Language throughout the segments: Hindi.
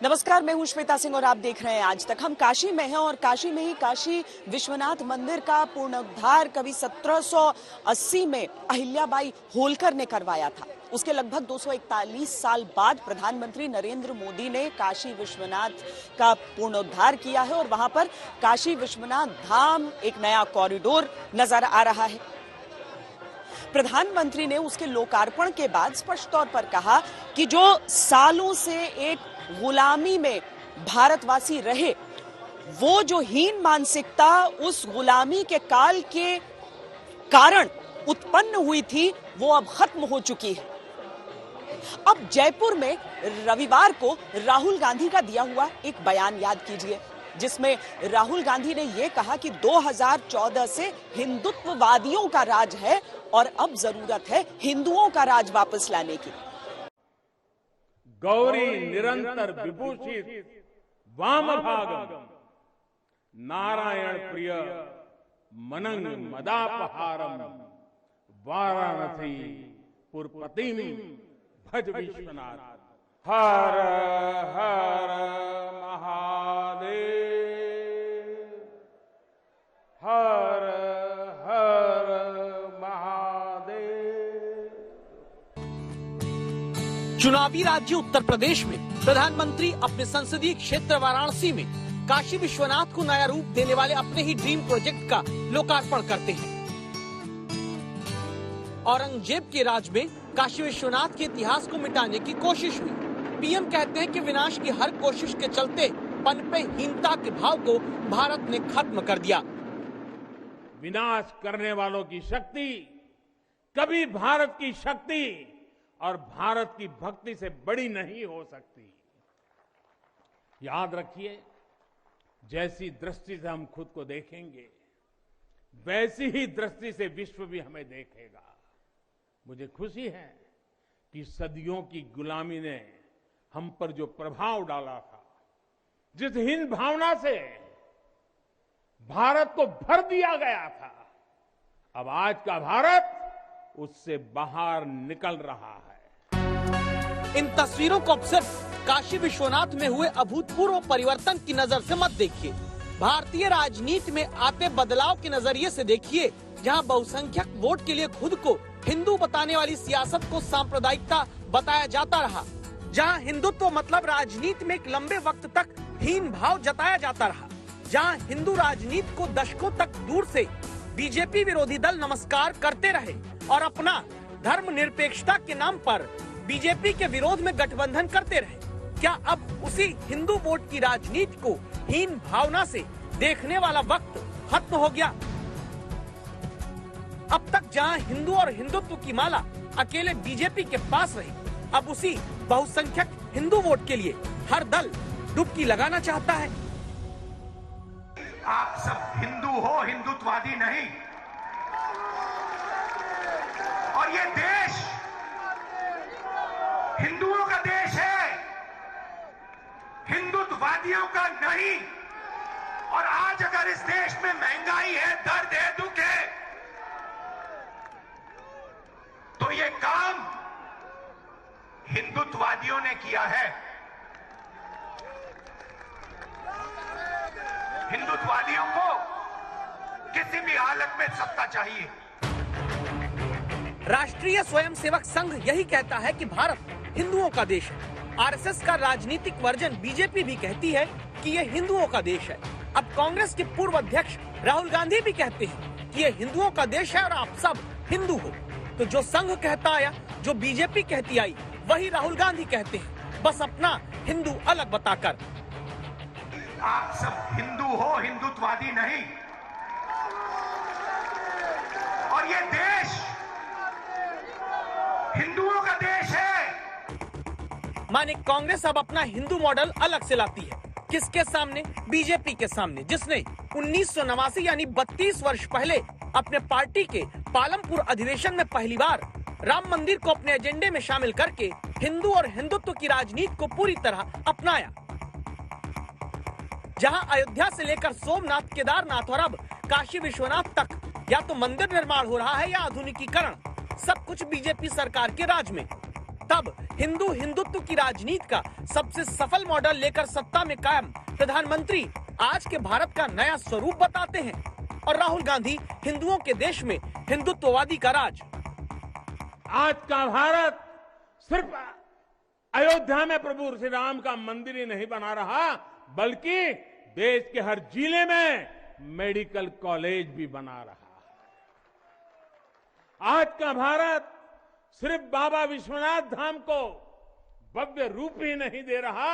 नमस्कार, मैं हूं श्वेता सिंह और आप देख रहे हैं आज तक। हम काशी में हैं और काशी में ही काशी विश्वनाथ मंदिर का पुनरुद्धार कभी 1780 में अहिल्याबाई होलकर ने करवाया था। उसके लगभग 241 साल बाद प्रधानमंत्री नरेंद्र मोदी ने काशी विश्वनाथ का पुनरुद्धार किया है और वहां पर काशी विश्वनाथ धाम एक नया कॉरिडोर नजर आ रहा है। प्रधानमंत्री ने उसके लोकार्पण के बाद स्पष्ट तौर पर कहा कि जो सालों से एक गुलामी में भारतवासी रहे, वो जो हीन मानसिकता उस गुलामी के काल के कारण उत्पन्न हुई थी, वो अब खत्म हो चुकी है। अब जयपुर में रविवार को राहुल गांधी का दिया हुआ एक बयान याद कीजिए, जिसमें राहुल गांधी ने यह कहा कि 2014 से हिंदुत्ववादियों का राज है और अब जरूरत है हिंदुओं का राज वापस लाने की। गौरी निरंतर विभूषित वाम भागम नारायण प्रिय मनंग मदापहारम वाराणसी पुरपतिम भज विश्वनाथ। हर हर महादेव, हर हर महादेव। चुनावी राज्य उत्तर प्रदेश में प्रधानमंत्री अपने संसदीय क्षेत्र वाराणसी में काशी विश्वनाथ को नया रूप देने वाले अपने ही ड्रीम प्रोजेक्ट का लोकार्पण करते हैं। औरंगजेब के राज में काशी विश्वनाथ के इतिहास को मिटाने की कोशिश हुई। पीएम कहते हैं कि विनाश की हर कोशिश के चलते पनपे हीनता के भाव को भारत ने खत्म कर दिया। विनाश करने वालों की शक्ति कभी भारत की शक्ति और भारत की भक्ति से बड़ी नहीं हो सकती। याद रखिए, जैसी दृष्टि से हम खुद को देखेंगे, वैसी ही दृष्टि से विश्व भी हमें देखेगा। मुझे खुशी है कि सदियों की गुलामी ने हम पर जो प्रभाव डाला था, जिस हीन भावना से भारत को भर दिया गया था, अब आज का भारत उससे बाहर निकल रहा है। इन तस्वीरों को अब सिर्फ काशी विश्वनाथ में हुए अभूतपूर्व परिवर्तन की नजर से मत देखिए, भारतीय राजनीति में आते बदलाव के नजरिए से देखिए, जहां बहुसंख्यक वोट के लिए खुद को हिंदू बताने वाली सियासत को सांप्रदायिकता बताया जाता रहा, जहां हिंदुत्व मतलब राजनीति में एक लंबे वक्त तक हीन भाव जताया जाता रहा, जहां हिंदू राजनीति को दशकों तक दूर से बीजेपी विरोधी दल नमस्कार करते रहे और अपना धर्मनिरपेक्षता के नाम पर बीजेपी के विरोध में गठबंधन करते रहे। क्या अब उसी हिंदू वोट की राजनीति को हीन भावना से देखने वाला वक्त खत्म हो गया? अब तक जहां हिंदू और हिंदुत्व की माला अकेले बीजेपी के पास रही, अब उसी बहुसंख्यक हिंदू वोट के लिए हर दल डुबकी लगाना चाहता है। आप सब हिंदू हो, हिंदुत्ववादी नहीं। और ये देश हिंदुओं का देश है, हिंदुत्ववादियों का नहीं। और आज अगर इस देश में महंगाई है, दर्द है, दुख है, तो ये काम हिंदुत्ववादियों ने किया है। हिंदुत्ववादियों को किसी भी हालत में सत्ता चाहिए। राष्ट्रीय स्वयंसेवक संघ यही कहता है कि भारत हिंदुओं का देश है। आरएसएस का राजनीतिक वर्जन बीजेपी भी कहती है कि ये हिंदुओं का देश है। अब कांग्रेस के पूर्व अध्यक्ष राहुल गांधी भी कहते हैं कि ये हिंदुओं का देश है और आप सब हिंदू हो। तो जो संघ कहता आया, जो बीजेपी कहती आई, वही राहुल गांधी कहते हैं, बस अपना हिंदू अलग बताकर। आप सब हिंदू हो, हिंदुत्ववादी नहीं। और ये देश हिंदुओं का देश है। माने कांग्रेस अब अपना हिंदू मॉडल अलग से लाती है। किसके सामने? बीजेपी के सामने, जिसने 1989 यानी 32 वर्ष पहले अपने पार्टी के पालमपुर अधिवेशन में पहली बार राम मंदिर को अपने एजेंडे में शामिल करके हिंदू और हिंदुत्व की राजनीति को पूरी तरह अपनाया। जहां अयोध्या से लेकर सोमनाथ, केदारनाथ और अब काशी विश्वनाथ तक या तो मंदिर निर्माण हो रहा है या आधुनिकीकरण, सब कुछ बीजेपी सरकार के राज में। तब हिंदू हिंदुत्व की राजनीति का सबसे सफल मॉडल लेकर सत्ता में कायम प्रधानमंत्री आज के भारत का नया स्वरूप बताते हैं और राहुल गांधी हिंदुओं के देश में हिंदुत्ववादी का राज। आज का भारत सिर्फ अयोध्या में प्रभु श्री राम का मंदिर ही नहीं बना रहा, बल्कि देश के हर जिले में मेडिकल कॉलेज भी बना रहा। आज का भारत सिर्फ बाबा विश्वनाथ धाम को भव्य रूप ही नहीं दे रहा,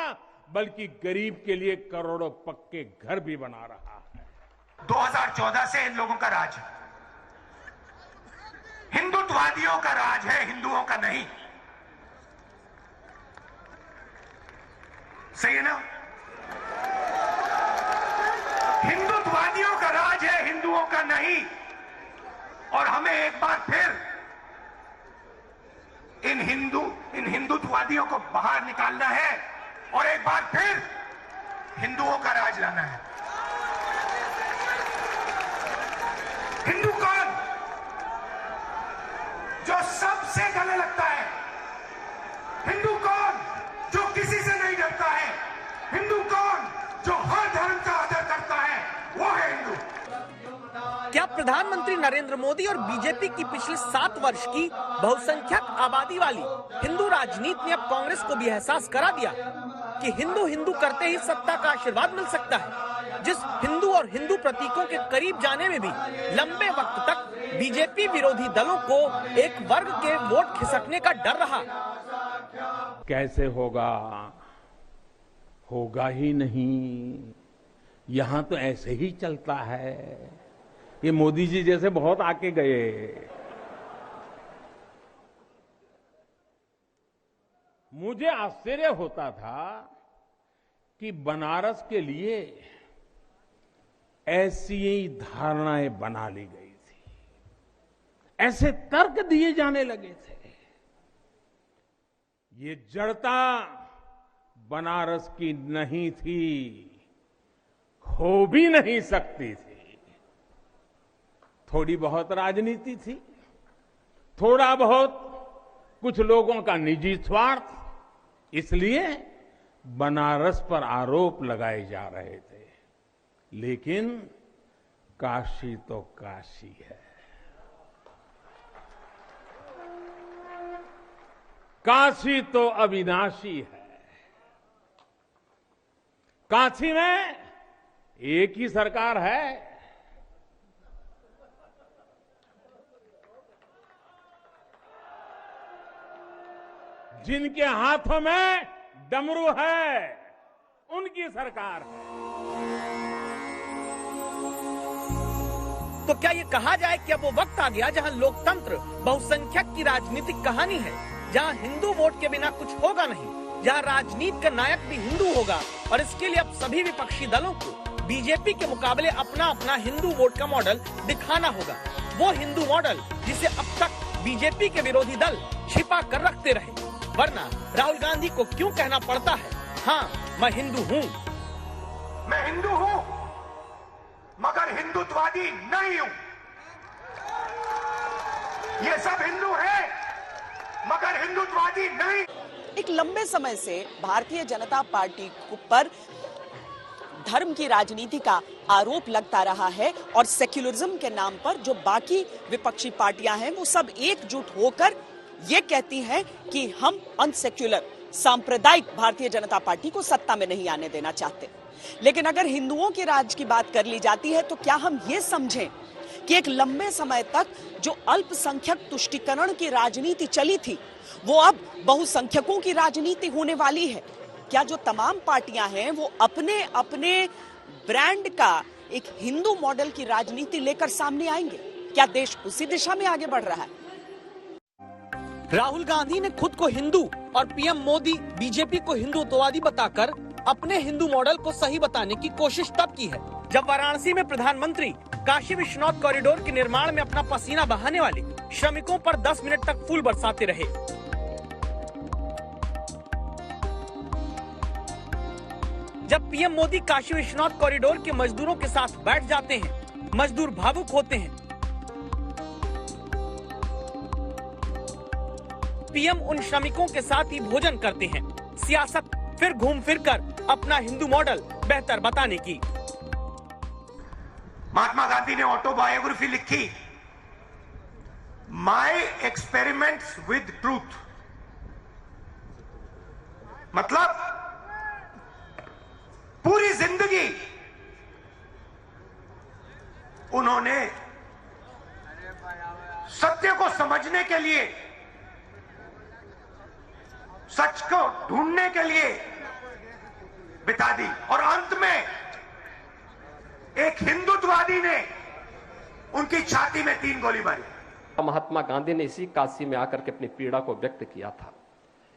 बल्कि गरीब के लिए करोड़ों पक्के घर भी बना रहा है। 2014 से इन लोगों का राज है, हिंदुत्ववादियों का राज है, हिंदुओं का नहीं। सही है ना? हिंदुत्ववादियों का राज है, हिंदुओं का नहीं। और हमें एक बार फिर इन हिंदुत्ववादियों को बाहर निकालना है और एक बार फिर हिंदुओं का राज लाना है। हिंदू कौन? जो सबसे गले लगता है। हिंदू कौन? जो किसी से नहीं डरता है। हिंदू कौन? जो हर धर्म का आदर करता है, वो है हिंदू। क्या प्रधानमंत्री नरेंद्र मोदी और बीजेपी की पिछले 7 वर्ष की बहुसंख्यक आबादी वाली हिंदू राजनीति ने अब कांग्रेस को भी एहसास करा दिया कि हिंदू हिंदू करते ही सत्ता का आशीर्वाद मिल सकता है, जिस हिंदू और हिंदू प्रतीकों के करीब जाने में भी लंबे वक्त तक बीजेपी विरोधी दलों को एक वर्ग के वोट खिसकने का डर रहा। कैसे होगा? होगा ही नहीं। यहां तो ऐसे ही चलता है। ये मोदी जी जैसे बहुत आके गए। मुझे आश्चर्य होता था कि बनारस के लिए ऐसी ही धारणाएं बना ली गई थी, ऐसे तर्क दिए जाने लगे थे। ये जड़ता बनारस की नहीं थी, हो भी नहीं सकती थी। थोड़ी बहुत राजनीति थी, थोड़ा बहुत कुछ लोगों का निजी स्वार्थ, इसलिए बनारस पर आरोप लगाए जा रहे थे। लेकिन काशी तो काशी है। काशी तो अविनाशी है। काशी में एक ही सरकार है। जिनके हाथों में डमरू है, उनकी सरकार है। तो क्या ये कहा जाए कि अब वो वक्त आ गया जहां लोकतंत्र बहुसंख्यक की राजनीतिक कहानी है, जहां हिंदू वोट के बिना कुछ होगा नहीं, जहां राजनीति का नायक भी हिंदू होगा और इसके लिए अब सभी विपक्षी दलों को बीजेपी के मुकाबले अपना अपना हिंदू वोट का मॉडल दिखाना होगा। वो हिंदू मॉडल जिसे अब तक बीजेपी के विरोधी दल छिपा कर रखते रहे। वरना राहुल गांधी को क्यों कहना पड़ता है, हाँ मैं हिंदू हूँ। मैं हिंदू हूँ, मगर हिंदुत्ववादी नहीं हूँ। ये सब हिंदू है, मगर हिंदुत्ववादी नहीं। एक लंबे समय से भारतीय जनता पार्टी पर धर्म की राजनीति का आरोप लगता रहा है और सेक्युलरिज्म के नाम पर जो बाकी विपक्षी पार्टियां हैं वो सब एकजुट होकर ये कहती हैं कि हम अनसेक्युलर सांप्रदायिक भारतीय जनता पार्टी को सत्ता में नहीं आने देना चाहते। लेकिन अगर हिंदुओं के राज की बात कर ली जाती है तो क्या हम ये समझें कि एक लंबे समय तक जो अल्पसंख्यक तुष्टीकरण की राजनीति चली थी वो अब बहुसंख्यकों की राजनीति होने वाली है? क्या जो तमाम पार्टियां हैं वो अपने अपने ब्रांड का एक हिंदू मॉडल की राजनीति लेकर सामने आएंगे? क्या देश उसी दिशा में आगे बढ़ रहा है? राहुल गांधी ने खुद को हिंदू और पीएम मोदी बीजेपी को हिंदुत्ववादी बताकर अपने हिंदू मॉडल को सही बताने की कोशिश तब की है जब वाराणसी में प्रधानमंत्री काशी विश्वनाथ कॉरिडोर के निर्माण में अपना पसीना बहाने वाले श्रमिकों पर 10 मिनट तक फूल बरसाते रहे। जब पीएम मोदी काशी विश्वनाथ कॉरिडोर के मजदूरों के साथ बैठ जाते हैं, मजदूर भावुक होते हैं। पीएम उन श्रमिकों के साथ ही भोजन करते हैं। सियासत फिर घूम फिर कर अपना हिंदू मॉडल बेहतर बताने की। महात्मा गांधी ने ऑटोबायोग्राफी लिखी, माय एक्सपेरिमेंट्स विद ट्रूथ। मतलब पूरी जिंदगी उन्होंने सत्य को समझने के लिए, सच को ढूंढने के लिए बिता दी, और अंत में एक हिंदुत्ववादी ने उनकी छाती में 3 गोली मारी। महात्मा गांधी ने इसी काशी में आकर के अपनी पीड़ा को व्यक्त किया था।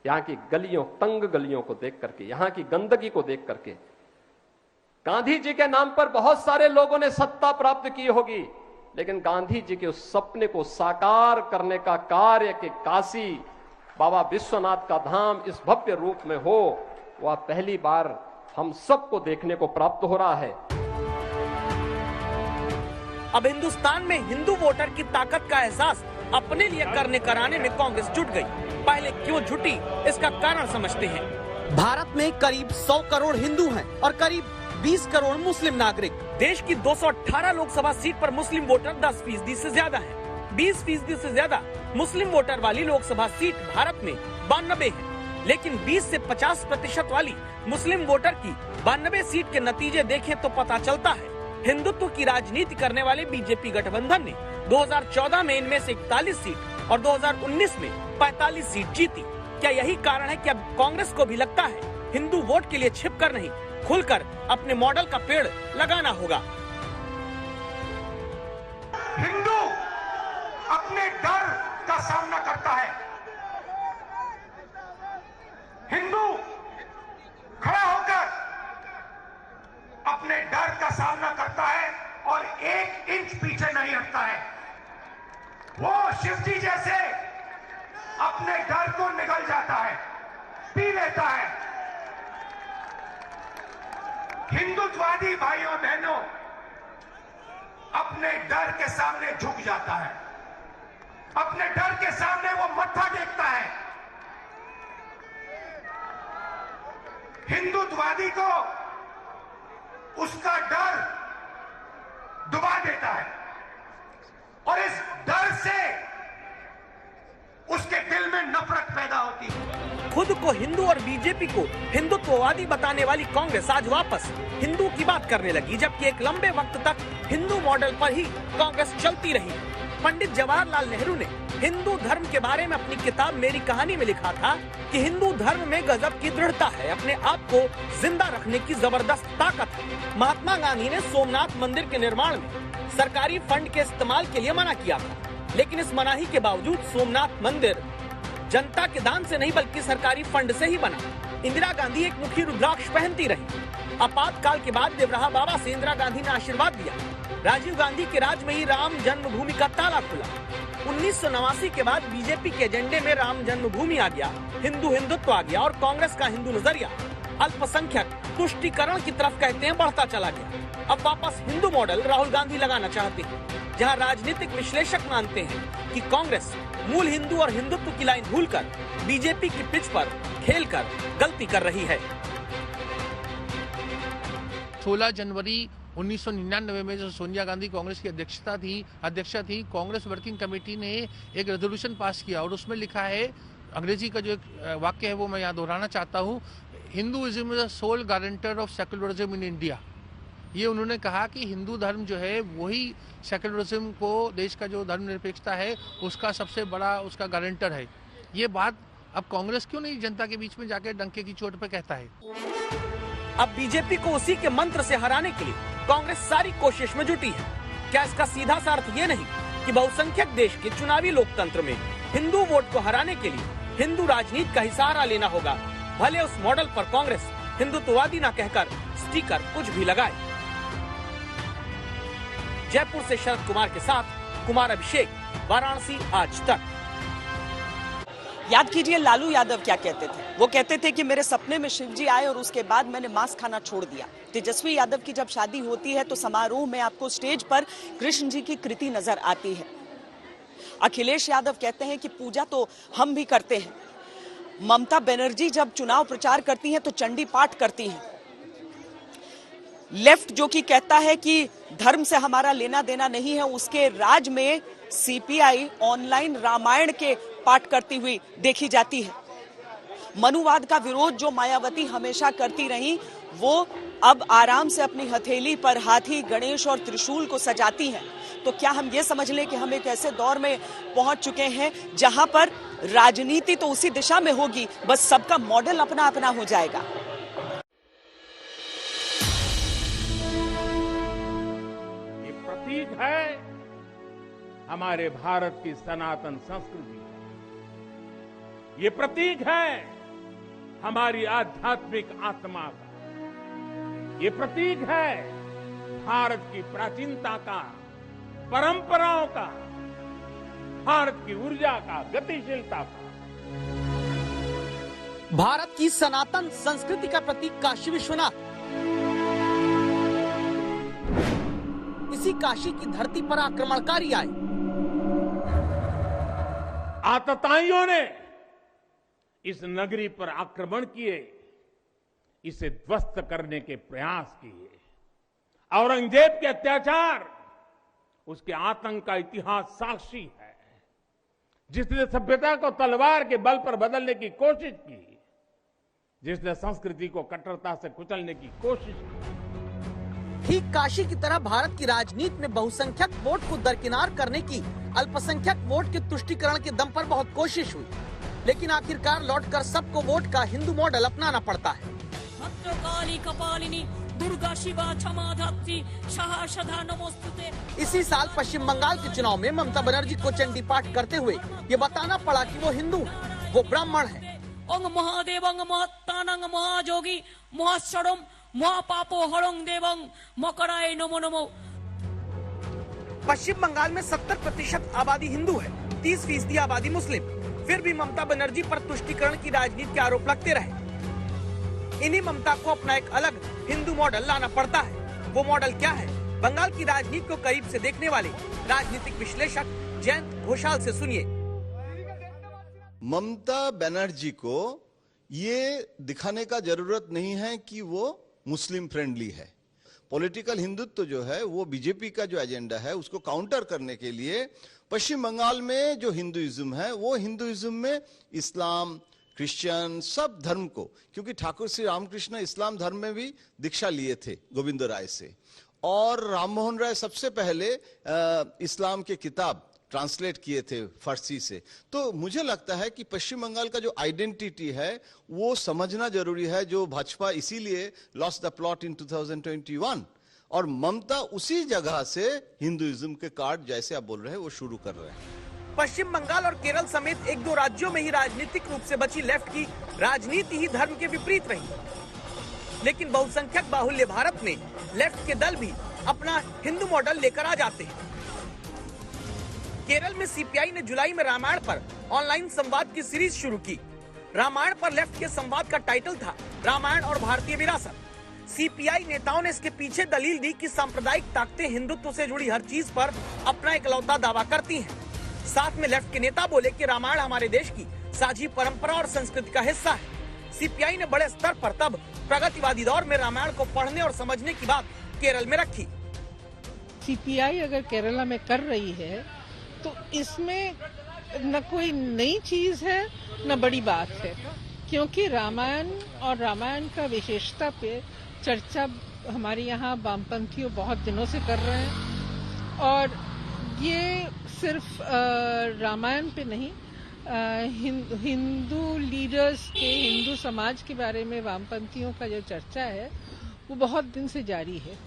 यहाँ की गलियों, तंग गलियों को देख करके, यहाँ की गंदगी को देख करके, गांधी जी के नाम पर बहुत सारे लोगों ने सत्ता प्राप्त की होगी, लेकिन गांधी जी के उस सपने को साकार करने का कार्य कि काशी बाबा विश्वनाथ का धाम इस भव्य रूप में हो, वह पहली बार हम सबको देखने को प्राप्त हो रहा है। अब हिंदुस्तान में हिंदू वोटर की ताकत का एहसास अपने लिए करने कराने में कांग्रेस जुट गई। पहले क्यों जुटी, इसका कारण समझते हैं। भारत में करीब 100 करोड़ हिंदू हैं और करीब 20 करोड़ मुस्लिम नागरिक। देश की 218 लोकसभा सीट पर मुस्लिम वोटर 10% से ज्यादा है। 20% से ज्यादा मुस्लिम वोटर वाली लोकसभा सीट भारत में 92 है, लेकिन 20 से 50% वाली मुस्लिम वोटर की 92 सीट के नतीजे देखें तो पता चलता है हिंदुत्व की राजनीति करने वाले बीजेपी गठबंधन ने 2014 में इनमें से 41 सीट और 2019 में 45 सीट जीती। क्या यही कारण है कि अब कांग्रेस को भी लगता है हिंदू वोट के लिए छिपकर नहीं, खुलकर अपने मॉडल का पेड़ लगाना होगा। हिंदू अपने डर का सामना करता है। हिंदू खड़ा होकर अपने डर का सामना करता है और 1 इंच पीछे नहीं हटता है। वो शिवजी जैसे अपने डर को निगल जाता है, पी लेता है। हिंदुत्ववादी भाइयों बहनों अपने डर के सामने झुक जाता है, अपने डर के सामने वो मत्था टेकता है। हिंदुत्ववादी को उसका डर डुबा देता है और इस डर से उसके दिल में नफरत पैदा होती है। खुद को हिंदू और बीजेपी को हिंदुत्ववादी बताने वाली कांग्रेस आज वापस हिंदू की बात करने लगी, जबकि एक लंबे वक्त तक हिंदू मॉडल पर ही कांग्रेस चलती रही। पंडित जवाहरलाल नेहरू ने हिंदू धर्म के बारे में अपनी किताब मेरी कहानी में लिखा था कि हिंदू धर्म में गजब की दृढ़ता है, अपने आप को जिंदा रखने की जबरदस्त ताकत है। महात्मा गांधी ने सोमनाथ मंदिर के निर्माण में सरकारी फंड के इस्तेमाल के लिए मना किया था, लेकिन इस मनाही के बावजूद सोमनाथ मंदिर जनता के दान से नहीं बल्कि सरकारी फंड से ही बना। इंदिरा गांधी एक मुखी रुद्राक्ष पहनती रही। आपातकाल के बाद देवराहा बाबा से इंदिरा गांधी ने आशीर्वाद दिया। राजीव गांधी के राज में ही राम जन्मभूमि का ताला खुला। 1989 के बाद बीजेपी के एजेंडे में राम जन्मभूमि आ गया, हिंदू हिंदुत्व आ गया और कांग्रेस का हिंदू नजरिया अल्पसंख्यक तुष्टीकरण की तरफ कहते हैं बढ़ता चला गया। अब वापस हिंदू मॉडल राहुल गांधी लगाना चाहते हैं, जहां राजनीतिक विश्लेषक मानते हैं कि कांग्रेस मूल हिंदू और हिंदुत्व की लाइन भूलकर बीजेपी की पिच पर खेलकर गलती कर रही है। 16 जनवरी 1999 में जो सोनिया गांधी कांग्रेस की अध्यक्षा थी, कांग्रेस वर्किंग कमेटी ने एक रेजोल्यूशन पास किया और उसमें लिखा है, अंग्रेजी का जो एक वाक्य है वो मैं यहाँ दोहराना चाहता हूँ, Hinduism is the sole guarantor of secularism in India. ये उन्होंने कहा कि हिंदू धर्म जो है वही सेक्युलरिज्म को, देश का जो धर्मनिरपेक्षता है उसका सबसे बड़ा उसका गारंटर है। ये बात अब कांग्रेस क्यों नहीं जनता के बीच में जाकर डंके की चोट पे कहता है। अब बीजेपी को उसी के मंत्र से हराने के लिए कांग्रेस सारी कोशिश में जुटी है। क्या इसका सीधा सा अर्थ ये नहीं कि बहुसंख्यक देश के चुनावी लोकतंत्र में हिंदू वोट को हराने के लिए हिंदू राजनीति का ही सहारा लेना होगा, भले उस मॉडल पर कांग्रेस हिंदुत्ववादी न कहकर स्टिकर कुछ भी लगाए। जयपुर से शरद कुमार के साथ कुमार अभिषेक, वाराणसी आज तक। याद कीजिए लालू यादव क्या कहते थे। वो कहते थे कि मेरे सपने में शिवजी आए और उसके बाद मैंने मांस खाना छोड़ दिया। तेजस्वी यादव की जब शादी होती है तो समारोह में आपको स्टेज पर कृष्ण जी की कृति नजर आती है। अखिलेश यादव कहते हैं कि पूजा तो हम भी करते हैं। ममता बनर्जी जब चुनाव प्रचार करती हैं तो चंडी पाठ करती हैं। लेफ्ट जो कि कहता है कि धर्म से हमारा लेना देना नहीं है, उसके राज में सीपीआई ऑनलाइन रामायण के पाठ करती हुई देखी जाती है। मनुवाद का विरोध जो मायावती हमेशा करती रही, वो अब आराम से अपनी हथेली पर हाथी, गणेश और त्रिशूल को सजाती हैं। तो क्या हम ये समझ लें कि हम एक ऐसे दौर में पहुंच चुके हैं जहां पर राजनीति तो उसी दिशा में होगी, बस सबका मॉडल अपना अपना हो जाएगा। ये प्रतीक है हमारे भारत की सनातन संस्कृति, ये प्रतीक है हमारी आध्यात्मिक आत्मा का, ये प्रतीक है भारत की प्राचीनता का, परंपराओं का, भारत की ऊर्जा का, गतिशीलता का। भारत की सनातन संस्कृति का प्रतीक काशी विश्वनाथ इसी काशी की धरती पर आक्रमणकारी आए। आतताइयों ने इस नगरी पर आक्रमण किए, इसे ध्वस्त करने के प्रयास किए। औरंगजेब के अत्याचार, उसके आतंक का इतिहास साक्षी है, जिसने सभ्यता को तलवार के बल पर बदलने की कोशिश की, जिसने संस्कृति को कट्टरता से कुचलने की कोशिश की। ठीक काशी की तरह भारत की राजनीति में बहुसंख्यक वोट को दरकिनार करने की अल्पसंख्यक वोट के तुष्टीकरण के दम पर बहुत कोशिश हुई, लेकिन आखिरकार लौटकर सबको वोट का हिंदू मॉडल अपनाना पड़ता है। भद्रकाली कपालिनी दुर्गा शिवा क्षमा धात्री सदा नमोस्तुते। इसी साल पश्चिम बंगाल के चुनाव में ममता बनर्जी को चंडी पाठ करते हुए ये बताना पड़ा कि वो हिंदू है, वो ब्राह्मण है। ओंग महादेव अंग महत्तानंग महाजोगी महाशरम महापापो हरंग देवंग मकराय नमो नमो। पश्चिम बंगाल में 70% आबादी हिंदू है, 30% आबादी मुस्लिम। फिर भी ममता बनर्जी पर तुष्टीकरण की राजनीति के आरोप लगते रहे। इन्हीं ममता को अपना एक अलग हिंदू मॉडल लाना पड़ता है। वो मॉडल क्या है? बंगाल की राजनीति को करीब से देखने वाले राजनीतिक विश्लेषक जयंत घोषाल से सुनिए। ममता बनर्जी को ये दिखाने का जरूरत नहीं है कि वो मुस्लिम फ्रेंडली है। पॉलिटिकल हिंदुत्व जो है वो बीजेपी का जो एजेंडा है उसको काउंटर करने के लिए पश्चिम बंगाल में जो हिंदुइज्म है वो हिंदुइज्म में इस्लाम, क्रिश्चियन, सब धर्म को, क्योंकि ठाकुर श्री रामकृष्ण इस्लाम धर्म में भी दीक्षा लिए थे गोविंद राय से, और राम मोहन राय सबसे पहले इस्लाम के किताब ट्रांसलेट किए थे फारसी से। तो मुझे लगता है कि पश्चिम बंगाल का जो आइडेंटिटी है वो समझना जरूरी है, जो भाजपा इसीलिए लॉस्ट द प्लॉट इन 2021, और ममता उसी जगह से हिंदुइज्म के कार्ड जैसे आप बोल रहे हैं वो शुरू कर रहे हैं। पश्चिम बंगाल और केरल समेत 1-2 राज्यों में ही राजनीतिक रूप से बची लेफ्ट की राजनीति ही धर्म के विपरीत रही, लेकिन बहुसंख्यक बाहुल्य भारत में लेफ्ट के दल भी अपना हिंदू मॉडल लेकर आ जाते हैं। केरल में सीपीआई ने जुलाई में रामायण पर ऑनलाइन संवाद की सीरीज शुरू की। रामायण पर लेफ्ट के संवाद का टाइटल था रामायण और भारतीय विरासत। सीपीआई नेताओं ने इसके पीछे दलील दी कि सांप्रदायिक ताकतें हिंदुत्व से जुड़ी हर चीज पर अपना इकलौता दावा करती हैं। साथ में लेफ्ट के नेता बोले कि रामायण हमारे देश की साझी परंपरा और संस्कृति का हिस्सा है। सीपीआई ने बड़े स्तर पर तब प्रगतिवादी दौर में रामायण को पढ़ने और समझने की बात केरल में रखी। सीपीआई अगर केरला में कर रही है तो इसमें न कोई नई चीज है न बड़ी बात है, क्योंकि रामायण और रामायण का विशेषता पे चर्चा हमारे यहाँ वामपंथियों बहुत दिनों से कर रहे हैं। और ये सिर्फ रामायण पे नहीं, हिंदू लीडर्स के, हिंदू समाज के बारे में वामपंथियों का जो चर्चा है वो बहुत दिन से जारी है।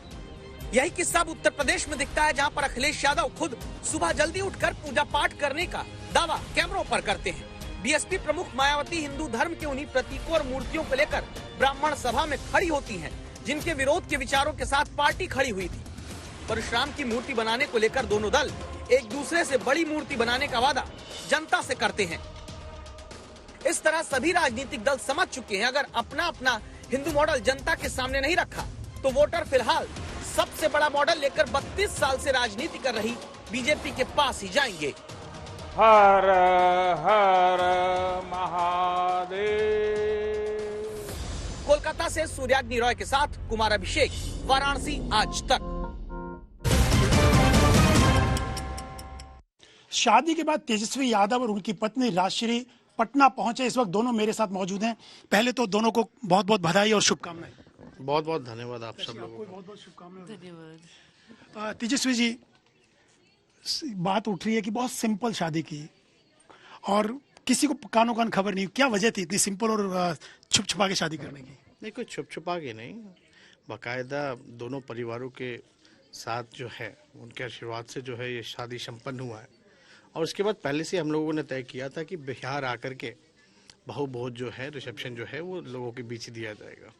यही किस्सा अब उत्तर प्रदेश में दिखता है, जहां पर अखिलेश यादव खुद सुबह जल्दी उठकर पूजा पाठ करने का दावा कैमरों पर करते हैं। बीएसपी प्रमुख मायावती हिंदू धर्म के उन्हीं प्रतीकों और मूर्तियों को लेकर ब्राह्मण सभा में खड़ी होती हैं, जिनके विरोध के विचारों के साथ पार्टी खड़ी हुई थी। परशुराम की मूर्ति बनाने को लेकर दोनों दल एक दूसरे से बड़ी मूर्ति बनाने का वादा जनता से करते हैं। इस तरह सभी राजनीतिक दल समझ चुके हैं, अगर अपना अपना हिंदू मॉडल जनता के सामने नहीं रखा तो वोटर फिलहाल सबसे बड़ा मॉडल लेकर 32 साल से राजनीति कर रही बीजेपी के पास ही जाएंगे। हर हर महादेव। कोलकाता से सूर्याग्नि रॉय के साथ कुमार अभिषेक, वाराणसी आज तक। शादी के बाद तेजस्वी यादव और उनकी पत्नी राजश्री पटना पहुंचे। इस वक्त दोनों मेरे साथ मौजूद हैं। पहले तो दोनों को बहुत बहुत बधाई और शुभकामनाएं। बहुत बहुत धन्यवाद आप सब लोगों को। बहुत बहुत शुभकामनाएं। धन्यवाद। तेजस्वी जी, बात उठ रही है कि बहुत सिंपल शादी की और किसी को कानों कान खबर नहीं, क्या वजह थी इतनी सिंपल और छुप छुपा के शादी करने की? नहीं, कोई छुप छुपा के नहीं, बाकायदा दोनों परिवारों के साथ जो है उनके आशीर्वाद से जो है ये शादी संपन्न हुआ है। और उसके बाद पहले से हम लोगों ने तय किया था कि बिहार आकर के बहु भोज जो है, रिसेप्शन जो है वो लोगों के बीच ही दिया जाएगा।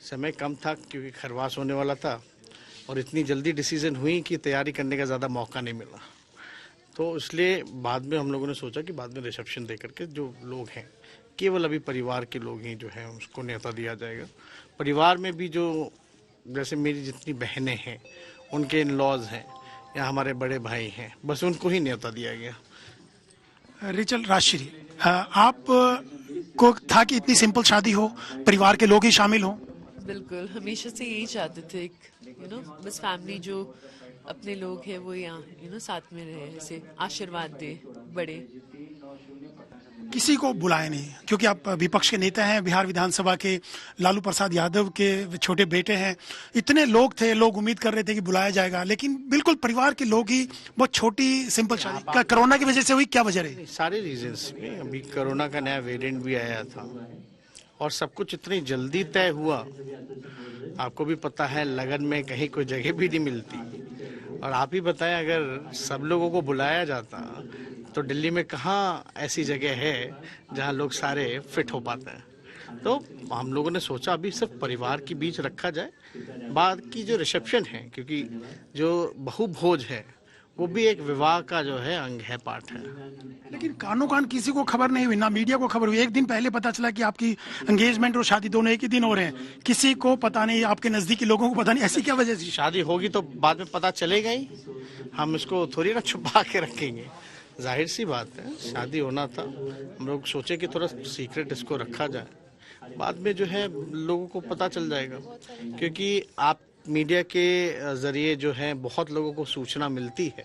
समय कम था क्योंकि खरवास होने वाला था और इतनी जल्दी डिसीजन हुई कि तैयारी करने का ज़्यादा मौका नहीं मिला, तो इसलिए बाद में हम लोगों ने सोचा कि बाद में रिसेप्शन दे करके जो लोग हैं केवल अभी परिवार के लोग ही जो हैं उसको न्योता दिया जाएगा। परिवार में भी जो जैसे मेरी जितनी बहनें हैं, उनके इन लॉज हैं या हमारे बड़े भाई हैं, बस उनको ही न्योता दिया गया। रिचल, राजश्री, आप को था कि इतनी सिंपल शादी हो, परिवार के लोग ही शामिल हों? बिल्कुल, हमेशा से यही चाहते थे, बस फैमिली जो अपने लोग हैं वो यहाँ साथ में रहे, ऐसे आशीर्वाद दे बड़े। किसी को बुलाए नहीं क्योंकि आप विपक्ष के नेता हैं, बिहार विधानसभा के लालू प्रसाद यादव के छोटे बेटे हैं। इतने लोग थे, लोग उम्मीद कर रहे थे कि बुलाया जाएगा, लेकिन बिल्कुल परिवार के लोग ही, बहुत छोटी सिंपल शादी। कोरोना की वजह से हुई, क्या वजह रही? सारे रीजंस में, अभी कोरोना का नया वेरिएंट भी आया था और सब कुछ इतनी जल्दी तय हुआ। आपको भी पता है लगन में कहीं कोई जगह भी नहीं मिलती। और आप ही बताएं, अगर सब लोगों को बुलाया जाता तो दिल्ली में कहाँ ऐसी जगह है जहाँ लोग सारे फिट हो पाते हैं। तो हम लोगों ने सोचा अभी सिर्फ परिवार के बीच रखा जाए, बाद की जो रिसेप्शन है, क्योंकि जो बहु भोज है वो भी एक विवाह का जो है अंग है, पार्ट है। लेकिन कानों कान किसी को खबर नहीं हुई, ना मीडिया को खबर हुई। एक दिन पहले पता चला कि आपकी एंगेजमेंट और शादी दोनों एक ही दिन हो रहे हैं, किसी को पता नहीं, आपके नजदीकी लोगों को पता नहीं। ऐसी क्या वजह थी? शादी होगी तो बाद में पता चलेगा ही, हम इसको थोड़ी ना छुपा के रखेंगे। जाहिर सी बात है, शादी होना था, हम लोग सोचे कि थोड़ा सीक्रेट इसको रखा जाए, बाद में जो है लोगों को पता चल जाएगा। क्योंकि आप मीडिया के जरिए जो है बहुत लोगों को सूचना मिलती है।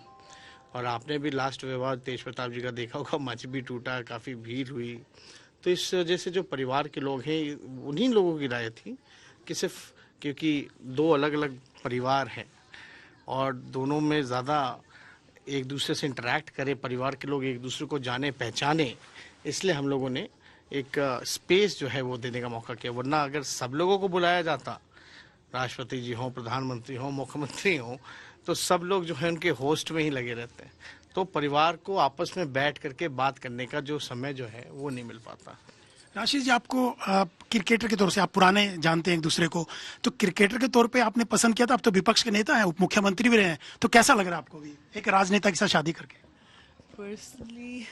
और आपने भी लास्ट विवाह तेज प्रताप जी का देखा होगा, मंच भी टूटा, काफ़ी भीड़ हुई। तो इस वजह से जो परिवार के लोग हैं, उन्हीं लोगों की राय थी कि सिर्फ क्योंकि दो अलग अलग परिवार हैं और दोनों में ज़्यादा एक दूसरे से इंटरेक्ट करें, परिवार के लोग एक दूसरे को जाने पहचाने, इसलिए हम लोगों ने एक स्पेस जो है वो देने का मौका किया। वरना अगर सब लोगों को बुलाया जाता, राष्ट्रपति जी हों, प्रधानमंत्री हों, मुख्यमंत्री हों, तो सब लोग जो है उनके होस्ट में ही लगे रहते हैं, तो परिवार को आपस में बैठ करके बात करने का जो समय जो है वो नहीं मिल पाता। राशिद जी, आपको क्रिकेटर के तौर से, आप पुराने जानते हैं एक दूसरे को, तो क्रिकेटर के तौर पे आपने पसंद किया था। आप तो विपक्ष के नेता हैं, उप मुख्यमंत्री भी रहे हैं, तो कैसा लग रहा है आपको भी एक राजनेता के साथ शादी करके? पर्सनली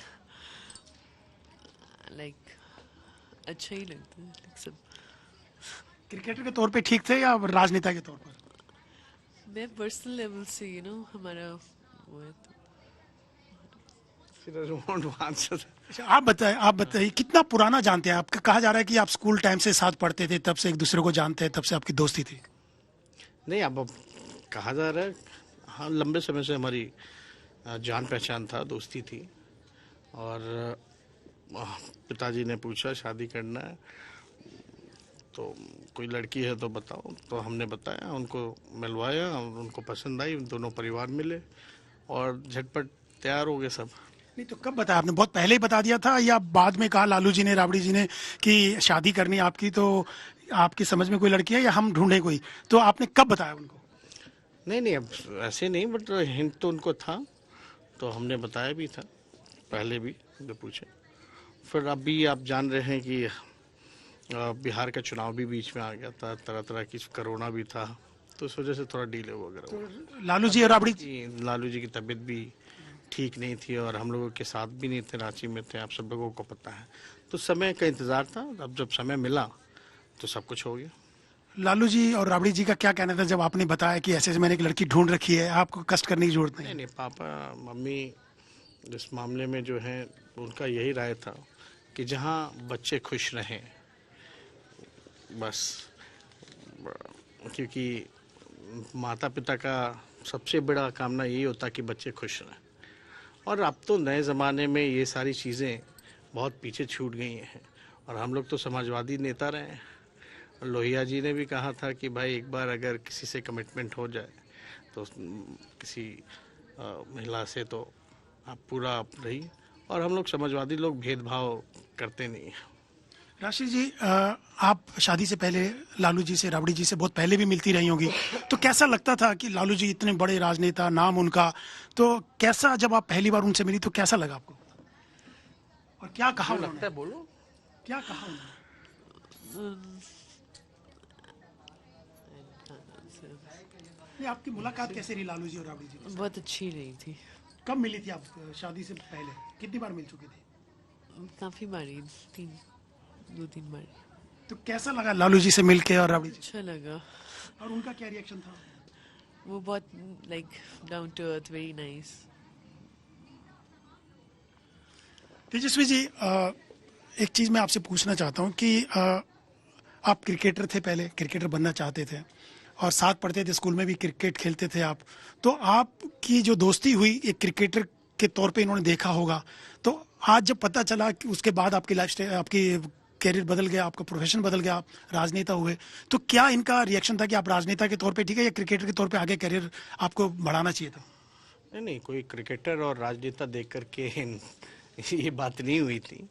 अच्छा ही लगता है। सब क्रिकेटर के तौर पे ठीक थे या राजनेता के तौर पर? मैं पर्सनल लेवल से हमारा वो है अच्छा, आप बताइए कितना पुराना जानते हैं आप? कहा जा रहा है कि आप स्कूल टाइम से साथ पढ़ते थे, तब से एक दूसरे को जानते हैं, तब से आपकी दोस्ती थी। नहीं, अब कहा जा रहा है, हाँ, लंबे समय से हमारी जान पहचान था, दोस्ती थी। और पिताजी ने पूछा शादी करना है तो कोई लड़की है तो बताओ, तो हमने बताया, उनको मिलवाया, उनको पसंद आई, दोनों परिवार मिले और झटपट तैयार हो गए सब। नहीं तो कब बताया आपने? बहुत पहले ही बता दिया था या बाद में कहा लालू जी ने, राबड़ी जी ने कि शादी करनी है आपकी, तो आपकी समझ में कोई लड़की है या हम ढूंढे कोई, तो आपने कब बताया उनको? नहीं, अब ऐसे नहीं, बट हिंट तो उनको था, तो हमने बताया भी था पहले भी जो पूछे। फिर अभी आप जान रहे हैं कि बिहार का चुनाव भी बीच में आ गया था, तरह तरह की कोरोना भी था, तो इस वजह से थोड़ा डिले वगैरह तो लालू जी और राबड़ी लालू जी की तबीयत भी ठीक नहीं थी और हम लोगों के साथ भी नहीं थे, रांची में थे, आप सब लोगों को पता है। तो समय का इंतजार था, अब जब समय मिला तो सब कुछ हो गया। लालू जी और राबड़ी जी का क्या कहना था जब आपने बताया कि ऐसे मैंने एक लड़की ढूंढ रखी है, आपको कष्ट करने की जरूरत नहीं? नहीं, पापा मम्मी इस मामले में जो है उनका यही राय था कि जहाँ बच्चे खुश रहें बस, क्योंकि माता पिता का सबसे बड़ा कामना यही होता कि बच्चे खुश रहें। और अब तो नए ज़माने में ये सारी चीज़ें बहुत पीछे छूट गई हैं और हम लोग तो समाजवादी नेता रहे हैं। लोहिया जी ने भी कहा था कि भाई एक बार अगर किसी से कमिटमेंट हो जाए तो किसी महिला से तो आप पूरा आप रही, और हम लोग समाजवादी लोग भेदभाव करते नहीं हैं। राशि जी, आप शादी से पहले लालू जी से, राबड़ी जी से बहुत पहले भी मिलती रही होंगी, तो कैसा लगता था कि लालू जी इतने बड़े राजनेता, नाम उनका, तो कैसा जब आप पहली बार उनसे मिली तो कैसा लगा आपको और क्या कहा लगता है? बोलो क्या कहा उन्होंने? आपकी मुलाकात कैसे रही लालू जी और राबड़ी जी? बहुत अच्छी रही थी। कब मिली थी आप शादी से पहले? कितनी बार मिल चुकी थी? काफी बारी, 2-3 बार। तो कैसा लगा लालू जी से मिलके और राबड़ी जी? अच्छा लगा। और उनका क्या रिएक्शन था? वो बहुत like down to earth, very nice. Tejasvi ji, एक चीज मैं आपसे पूछना चाहता हूँ कि आप क्रिकेटर थे, पहले क्रिकेटर बनना चाहते थे और साथ पढ़ते थे, स्कूल में भी क्रिकेट खेलते थे आप, तो आपकी जो दोस्ती हुई एक क्रिकेटर के तौर पे इन्होंने देखा होगा, तो आज जब पता चला कि उसके बाद आपकी लाइफस्टाइल, आपकी कैरियर बदल गया, आपका प्रोफेशन बदल गया, आप राजनेता हुए, तो क्या इनका रिएक्शन था कि आप राजनेता के तौर पे ठीक है या क्रिकेटर के तौर पे आगे कैरियर आपको बढ़ाना चाहिए था? नहीं, कोई क्रिकेटर और राजनेता देख करके ये बात नहीं हुई थी,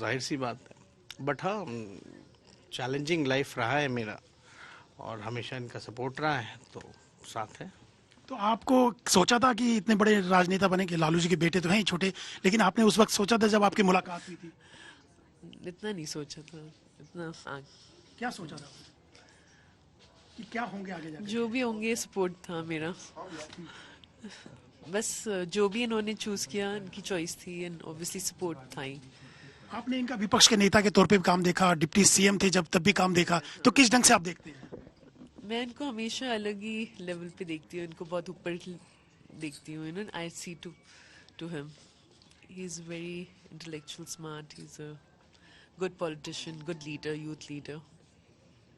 जाहिर सी बात है। बट हाँ, चैलेंजिंग लाइफ रहा है मेरा और हमेशा इनका सपोर्ट रहा है, तो साथ है। तो आपको सोचा था कि इतने बड़े राजनेता बने, कि लालू जी के बेटे तो हैं ही छोटे, लेकिन आपने उस वक्त सोचा था जब आपकी मुलाकात हुई थी? इतना नहीं सोचा था, इतना क्या सोचा था कि क्या होंगे आगे जाके? जो भी होंगे सपोर्ट था मेरा, बस जो भी इन्होंने चूज किया इनकी चॉइस थी एंड ऑब्वियसली सपोर्ट था ही। आपने इनका विपक्ष के नेता के तौर पे भी काम देखा, डिप्टी सीएम थे जब, तब भी काम देखा, तो किस ढंग से आप देखते हैं? मैं इनको हमेशा अलग ही लेवल पे देखती हूँ, इनको बहुत ऊपर देखती हूँ। You know, I see to him, he is very intellectual, smart, he is a good politician, good leader, youth leader.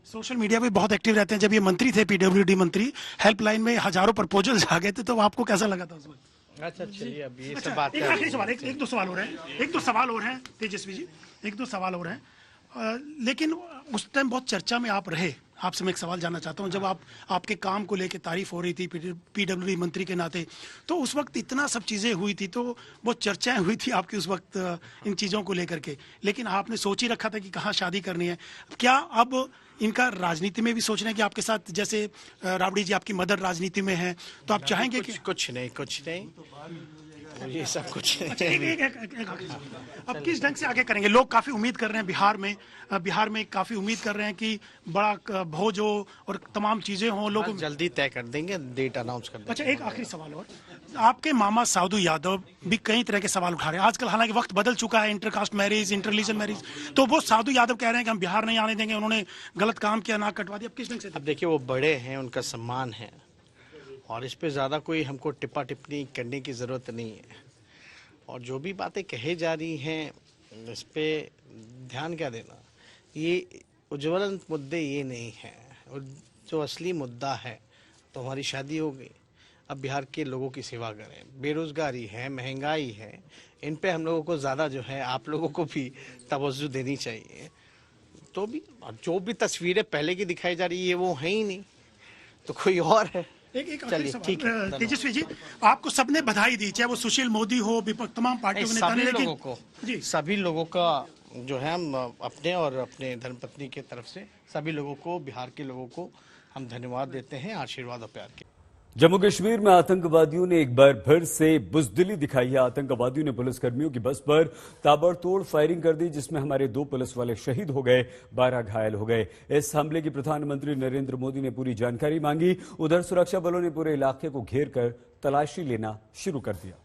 Social media पे बहुत एक्टिव रहते हैं। जब ये मंत्री थे, पीडब्ल्यूडी मंत्री, हेल्पलाइन में हजारों प्रपोजल्स आ गए थे, तो आपको कैसा लगा था उस वक्त? अच्छा, चलिए अब ये सब बात एक आखिरी सवाल, एक दो सवाल और हैं तेजस्वी जी, एक दो सवाल और हैं, लेकिन उस टाइम बहुत चर्चा में आप रहे। आपसे मैं एक सवाल जानना चाहता हूं, जब आपके काम को लेके तारीफ हो रही थी पीडब्ल्यूडी मंत्री के नाते, तो उस वक्त इतना सब चीजें हुई थी, तो बहुत चर्चाएं हुई थी आपकी उस वक्त इन चीजों को लेकर के, लेकिन आपने सोच ही रखा था कि कहाँ शादी करनी है। क्या अब इनका राजनीति में भी सोच रहे हैं कि आपके साथ, जैसे राबड़ी जी आपकी मदर राजनीति में है, तो आप चाहेंगे कि? कुछ नहीं, ये सब कुछ अच्छा, अब किस ढंग से आगे करेंगे? लोग काफी उम्मीद कर रहे हैं बिहार में काफी उम्मीद कर रहे हैं कि बड़ा भोज हो और तमाम चीजें हों। लोग जल्दी तय कर देंगे, डेट अनाउंस कर देंगे। अच्छा, एक आखिरी सवाल और, आपके मामा साधु यादव भी कई तरह के सवाल उठा रहे हैं आजकल, हालांकि वक्त बदल चुका है, इंटरकास्ट मैरिज, इंटररिलीजन मैरिज, तो वो साधु यादव कह रहे हैं कि हम बिहार नहीं आने देंगे, उन्होंने गलत काम किया, नाक कटवा दिया। अब किस ढंग से? अब देखिए, वो बड़े हैं, उनका सम्मान है और इस पे ज्यादा कोई हमको टिप्पणी करने की जरूरत नहीं है। और जो भी बातें कही जा रही हैं इस पे ध्यान क्या देना, ये उज्ज्वलन मुद्दे ये नहीं है। और जो असली मुद्दा है, तो हमारी शादी हो गई, अब बिहार के लोगों की सेवा करें। बेरोजगारी है, महंगाई है, इन पे हम लोगों को ज़्यादा जो है, आप लोगों को भी तवज्जो देनी चाहिए। तो भी जो भी तस्वीरें पहले की दिखाई जा रही है वो है ही नहीं, तो कोई और है। चलिए, ठीक है। तेजस्वी जी, आपको सबने बधाई दी, चाहे वो सुशील मोदी हो, विपक्ष, तमाम पार्टियों के नेता ने, लेकिन सभी लोगों का जो है, हम अपने और अपने धर्मपत्नी के तरफ से सभी लोगों को, बिहार के लोगों को हम धन्यवाद देते हैं, आशीर्वाद और प्यार के। जम्मू कश्मीर में आतंकवादियों ने एक बार फिर से बुजदिली दिखाई है। आतंकवादियों ने पुलिसकर्मियों की बस पर ताबड़तोड़ फायरिंग कर दी, जिसमें हमारे 2 पुलिस वाले शहीद हो गए, 12 घायल हो गए। इस हमले की प्रधानमंत्री नरेंद्र मोदी ने पूरी जानकारी मांगी। उधर सुरक्षा बलों ने पूरे इलाके को घेर कर तलाशी लेना शुरू कर दिया।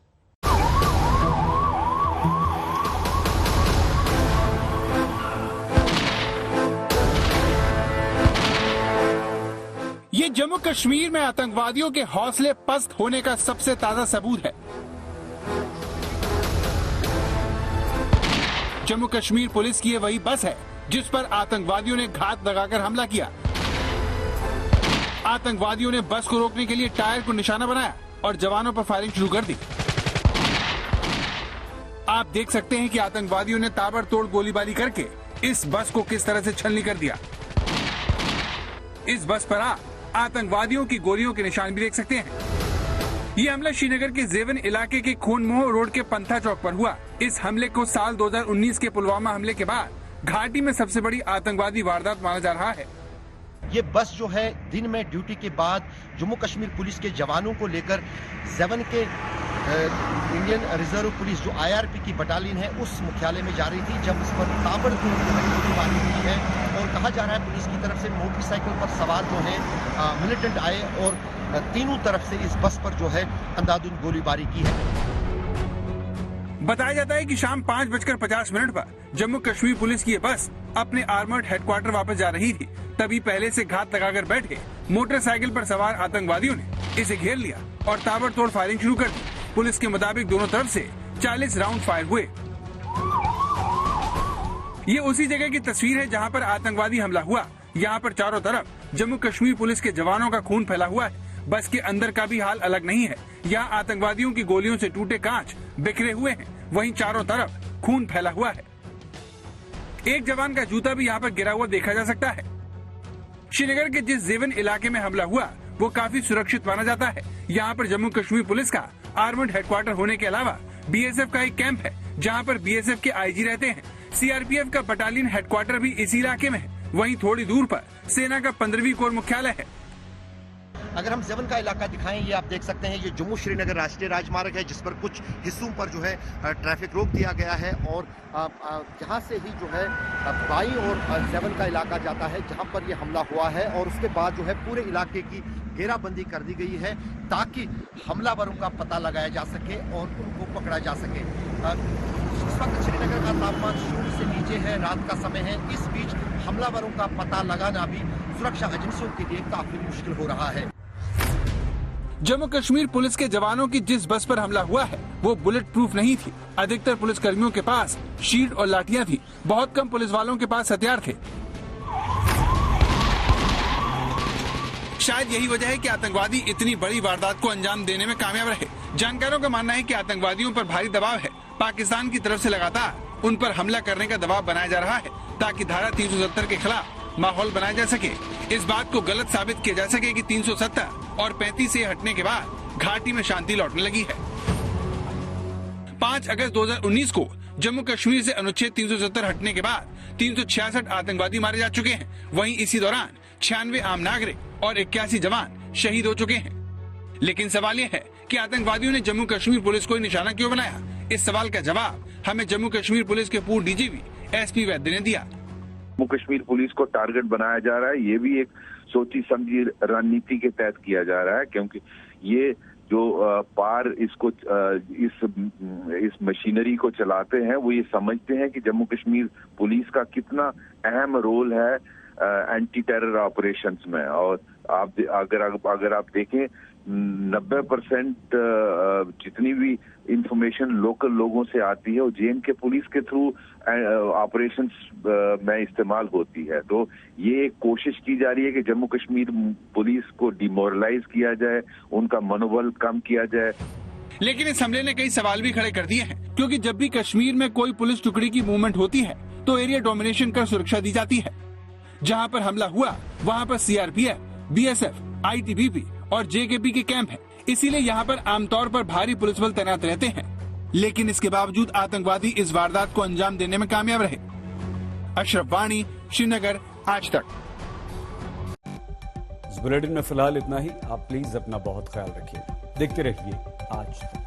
ये जम्मू कश्मीर में आतंकवादियों के हौसले पस्त होने का सबसे ताजा सबूत है। जम्मू कश्मीर पुलिस की ये वही बस है जिस पर आतंकवादियों ने घात लगाकर हमला किया। आतंकवादियों ने बस को रोकने के लिए टायर को निशाना बनाया और जवानों पर फायरिंग शुरू कर दी। आप देख सकते हैं कि आतंकवादियों ने ताबड़तोड़ गोलीबारी करके इस बस को किस तरह से छलनी कर दिया। इस बस पर आप आतंकवादियों की गोलियों के निशान भी देख सकते हैं। ये हमला श्रीनगर के जेवन इलाके के खूनमोह रोड के पंथा चौक पर हुआ। इस हमले को साल 2019 के पुलवामा हमले के बाद घाटी में सबसे बड़ी आतंकवादी वारदात माना जा रहा है। ये बस जो है दिन में ड्यूटी के बाद जम्मू कश्मीर पुलिस के जवानों को लेकर जेवन के इंडियन रिजर्व पुलिस जो IRP की बटालियन है उस मुख्यालय में जा रही थी, जब इस पर ताबड़तोड़ गोलीबारी हुई है और कहा जा रहा है पुलिस की तरफ से मोटरसाइकिल पर सवार जो है मिलिटेंट आए और तीनों तरफ से इस बस पर जो है अंधाधुंध गोलीबारी की है। बताया जाता है कि शाम 5:50 पर जम्मू कश्मीर पुलिस की ये बस अपने आर्मर्ड हेडक्वार्टर वापस जा रही थी। तभी पहले से घात लगाकर बैठे मोटरसाइकिल पर सवार आतंकवादियों ने इसे घेर लिया और ताबड़तोड़ फायरिंग शुरू कर दी। पुलिस के मुताबिक दोनों तरफ से 40 राउंड फायर हुए। ये उसी जगह की तस्वीर है जहां पर आतंकवादी हमला हुआ। यहां पर चारों तरफ जम्मू कश्मीर पुलिस के जवानों का खून फैला हुआ है। बस के अंदर का भी हाल अलग नहीं है। यहाँ आतंकवादियों की गोलियों से टूटे कांच बिखरे हुए हैं, वहीं चारों तरफ खून फैला हुआ है। एक जवान का जूता भी यहाँ पर गिरा हुआ देखा जा सकता है। श्रीनगर के जिस जेवन इलाके में हमला हुआ वो काफी सुरक्षित माना जाता है। यहाँ पर जम्मू कश्मीर पुलिस का आर्मर्ड हेडक्वार्टर होने के अलावा BSF का एक कैंप है जहाँ पर BSF के IG रहते हैं। CRPF का बटालियन हेडक्वार्टर भी इसी इलाके में है। वहीं थोड़ी दूर पर सेना का 15वीं कोर मुख्यालय है। अगर हम जेवन का इलाका दिखाएं, ये आप देख सकते हैं, ये जम्मू श्रीनगर राष्ट्रीय राजमार्ग है जिस पर कुछ हिस्सों पर जो है ट्रैफिक रोक दिया गया है और यहाँ से ही जो है बाई और जेवन का इलाका जाता है जहाँ पर ये हमला हुआ है और उसके बाद जो है पूरे इलाके की घेराबंदी कर दी गई है ताकि हमलावरों का पता लगाया जा सके और उनको पकड़ा जा सके। इस वक्त श्रीनगर का तापमान 0 से नीचे है, रात का समय है। इस बीच हमलावरों का पता लगाना भी सुरक्षा एजेंसियों के लिए काफी मुश्किल हो रहा है। जम्मू कश्मीर पुलिस के जवानों की जिस बस पर हमला हुआ है वो बुलेट प्रूफ नहीं थी। अधिकतर पुलिस कर्मियों के पास शील्ड और लाठियां थी। बहुत कम पुलिस वालों के पास हथियार थे। शायद यही वजह है कि आतंकवादी इतनी बड़ी वारदात को अंजाम देने में कामयाब रहे। जानकारों का मानना है कि आतंकवादियों पर भारी दबाव है। पाकिस्तान की तरफ से लगातार उन पर हमला करने का दबाव बनाया जा रहा है ताकि धारा 370 के खिलाफ माहौल बनाया जा सके। इस बात को गलत साबित किया जा सके कि 370 और 35 से हटने के बाद घाटी में शांति लौटने लगी है। 5 अगस्त 2019 को जम्मू कश्मीर से अनुच्छेद 370 हटने के बाद 366 आतंकवादी मारे जा चुके हैं। वहीं इसी दौरान 96 आम नागरिक और 81 जवान शहीद हो चुके हैं। लेकिन सवाल ये है कि आतंकवादियों ने जम्मू कश्मीर पुलिस को निशाना क्यों बनाया? इस सवाल का जवाब हमें जम्मू कश्मीर पुलिस के पूर्व DGP SP वैद्य ने दिया। जम्मू कश्मीर पुलिस को टारगेट बनाया जा रहा है। ये भी एक सोची समझी रणनीति के तहत किया जा रहा है क्योंकि ये जो पार इसको इस मशीनरी को चलाते हैं वो ये समझते हैं कि जम्मू कश्मीर पुलिस का कितना अहम रोल है एंटी टेरर ऑपरेशंस में। और आप अगर आप देखें 90% जितनी भी इंफॉर्मेशन लोकल लोगों से आती है वो JNK पुलिस के थ्रू ऑपरेशंस में इस्तेमाल होती है। तो ये कोशिश की जा रही है कि जम्मू कश्मीर पुलिस को डिमोरलाइज किया जाए, उनका मनोबल कम किया जाए। लेकिन इस हमले ने कई सवाल भी खड़े कर दिए हैं क्योंकि जब भी कश्मीर में कोई पुलिस टुकड़ी की मूवमेंट होती है तो एरिया डोमिनेशन कर सुरक्षा दी जाती है। जहाँ पर हमला हुआ वहाँ पर CRPF, BSF, ITBP और JKP के कैंप है। इसीलिए यहाँ पर आमतौर पर भारी पुलिस बल तैनात रहते हैं। लेकिन इसके बावजूद आतंकवादी इस वारदात को अंजाम देने में कामयाब रहे। अशरफ वाणी, श्रीनगर, आज तक। इस बुलेटिन में फिलहाल इतना ही। आप प्लीज अपना बहुत ख्याल रखिए। देखते रहिए आज तक।